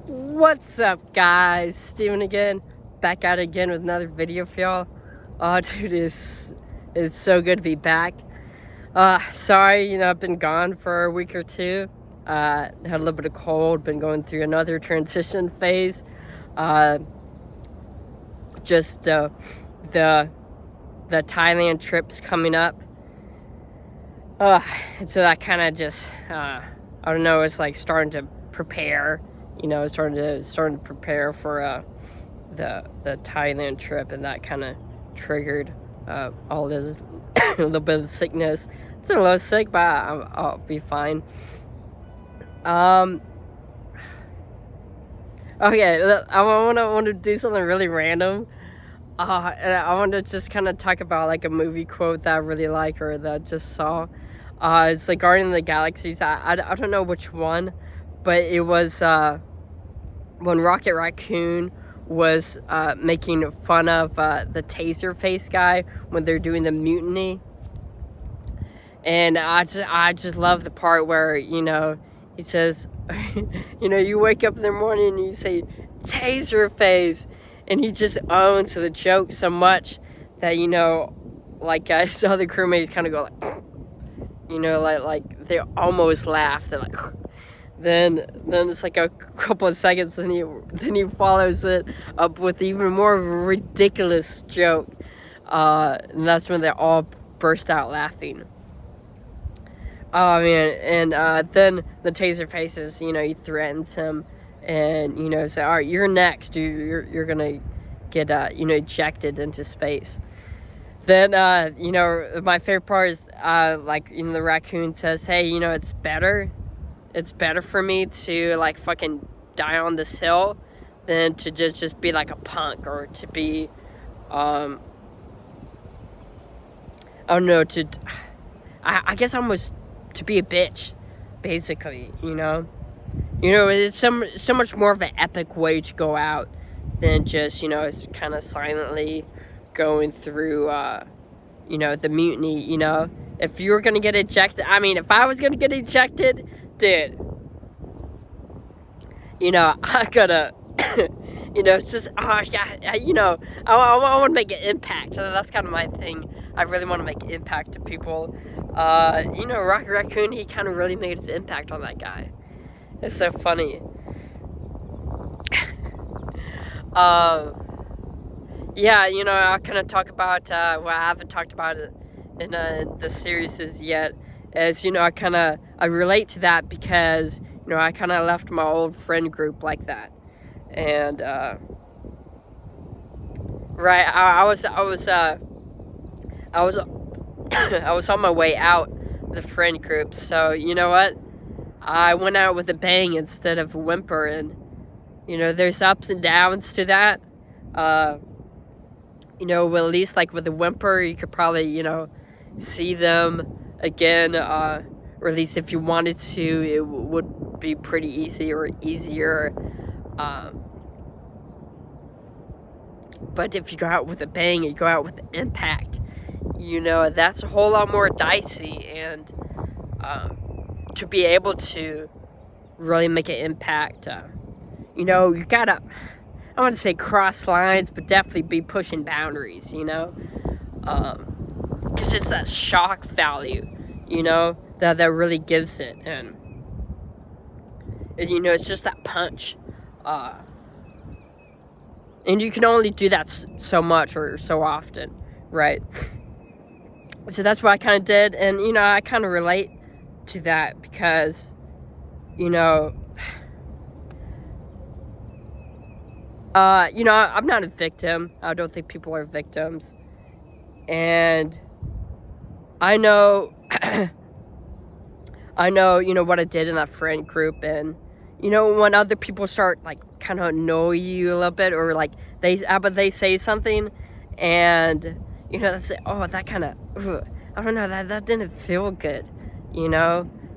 What's up, guys? Steven again, back at it again with another video for y'all. Oh, dude, it's so good to be back. Sorry, I've been gone for a week or two. Had a little bit of cold, been going through another transition phase. Just the Thailand trip's coming up. And so that kind of just, I don't know, it's like starting to prepare. Starting to prepare for the Thailand trip, and that kind of triggered all this a little bit of sickness. It's a little sick, but I'll be fine. Okay, I want to do something really random. And I want to just kind of talk about like a movie quote that I really like or that I just saw. It's like Guardian of the Galaxies. I don't know which one, but it was when Rocket Raccoon was making fun of the taser face guy when they're doing the mutiny. And I just love the part where, he says, you wake up in the morning and you say, taser face. And he just owns the joke so much that, like his other crewmates kind of go like, like they almost laugh. They're like, then it's like a couple of seconds, then he follows it up with even more of a ridiculous joke. And that's when they all burst out laughing. Oh man, and then the taser faces, he threatens him and, say, all right, you're next. You're gonna get, ejected into space. Then, my favorite part is, the raccoon says, hey, it's better for me to, like, fucking die on this hill than to just be, like, a punk or to be, I don't know, I guess almost to be a bitch, basically, it's so much more of an epic way to go out than just, it's kind of silently going through, the mutiny, If you were going to get ejected, if I was going to get ejected, dude, I gotta, it's just, I want to make an impact. That's kind of my thing. I really want to make an impact to people. Rocket Raccoon, he kind of really made his impact on that guy. It's so funny. Yeah, I'll kind of talk about what I haven't talked about in the series yet. As I relate to that because I kind of left my old friend group like that, and right, I was I was on my way out the friend group, so you know what? I went out with a bang instead of a whimper, and there's ups and downs to that. Well, at least like with a whimper, you could probably see them again, or at least if you wanted to, it would be pretty easy or easier. But if you go out with a bang, you go out with impact. That's a whole lot more dicey, and to be able to really make an impact, you gotta, I want to say cross lines, but definitely be pushing boundaries, because it's that shock value, that really gives it, and it's just that punch, and you can only do that so much or so often, right? So that's what I kind of did, and I kind of relate to that because I'm not a victim. I don't think people are victims. And I know, what I did in that friend group. And, when other people start, like, kind of annoy you a little bit, or, like, they say something, and, they say, oh, that kind of, I don't know, that didn't feel good,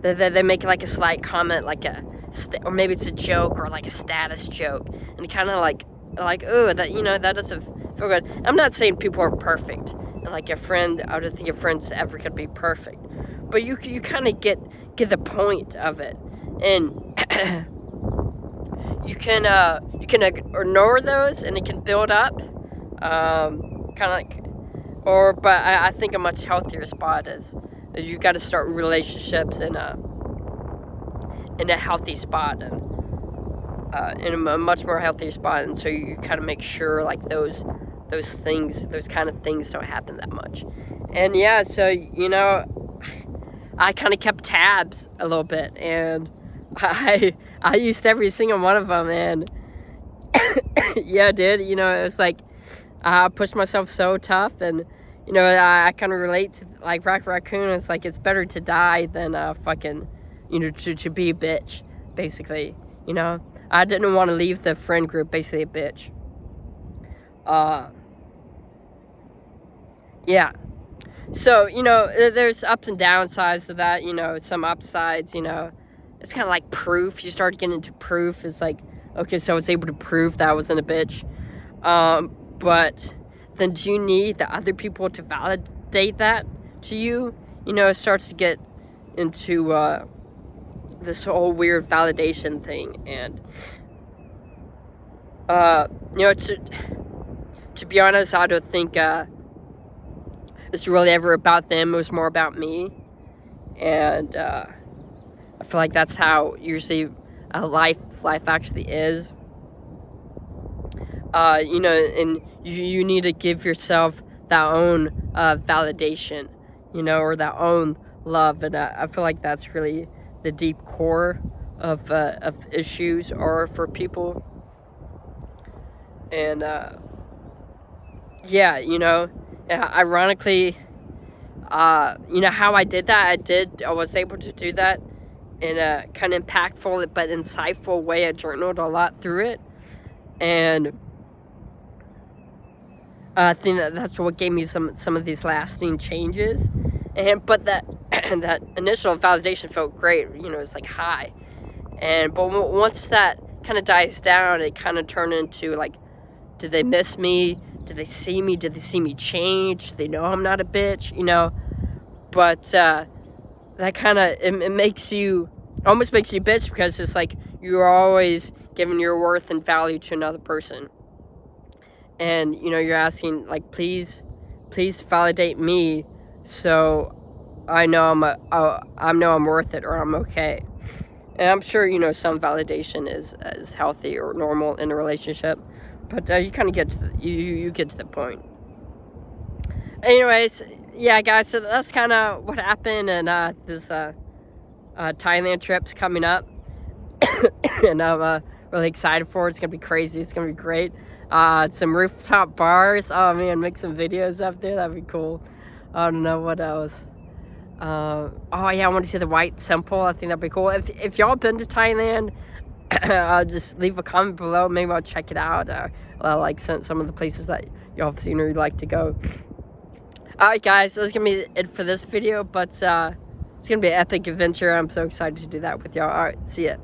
They make, like, a slight comment, like or maybe it's a joke or like a status joke, and kind of like oh, that that doesn't feel good. I'm not saying people are perfect, and like a friend, I don't think a friend's ever gonna be perfect, but you kind of get the point of it, and you can ignore those, and it can build up, kind of like, but I think a much healthier spot is you got to start relationships in a healthy spot, and in a much more healthier spot, and so you kind of make sure like those kind of things don't happen that much. And yeah, so I kind of kept tabs a little bit, and I used every single one of them, and yeah, dude, it was like I pushed myself so tough, and I kind of relate to like Raccoon. It's like it's better to die than fucking to be a bitch, basically. I didn't want to leave the friend group basically a bitch. Yeah. So, there's ups and downsides to that, some upsides, it's kind of like proof. You start getting into proof. It's like, okay, so I was able to prove that I wasn't a bitch. But then do you need the other people to validate that to you? It starts to get into this whole weird validation thing. And, to be honest, I don't think it's really ever about them. It was more about me. And I feel like that's how usually life actually is. And you need to give yourself that own validation, or that own love. And I feel like that's really the deep core of issues or for people. And yeah, ironically, how I did that, I was able to do that in a kind of impactful but insightful way. I journaled a lot through it, and I think that's what gave me some of these lasting changes. But that that initial validation felt great. It's like high, but once that kind of dies down, it kind of turned into like, did they miss me? Did they see me? Did they see me change? They know I'm not a bitch, But that kind of it makes you almost makes you bitch, because it's like you're always giving your worth and value to another person, and you're asking like, please validate me, so I know I'm worth it, or I'm okay. And I'm sure some validation is healthy or normal in a relationship. But you kind of get to you get to the point. Anyways, yeah, guys. So that's kind of what happened, and this Thailand trip's coming up, and I'm really excited for it. It's gonna be crazy. It's gonna be great. Some rooftop bars. Oh man, make some videos up there. That'd be cool. I don't know what else. Oh yeah, I want to see the White Temple. I think that'd be cool. If y'all been to Thailand, just leave a comment below. Maybe I'll check it out. Like some of the places that y'all have seen or you'd like to go. Alright guys, that's gonna be it for this video, but it's gonna be an epic adventure. I'm so excited to do that with y'all. Alright, see ya.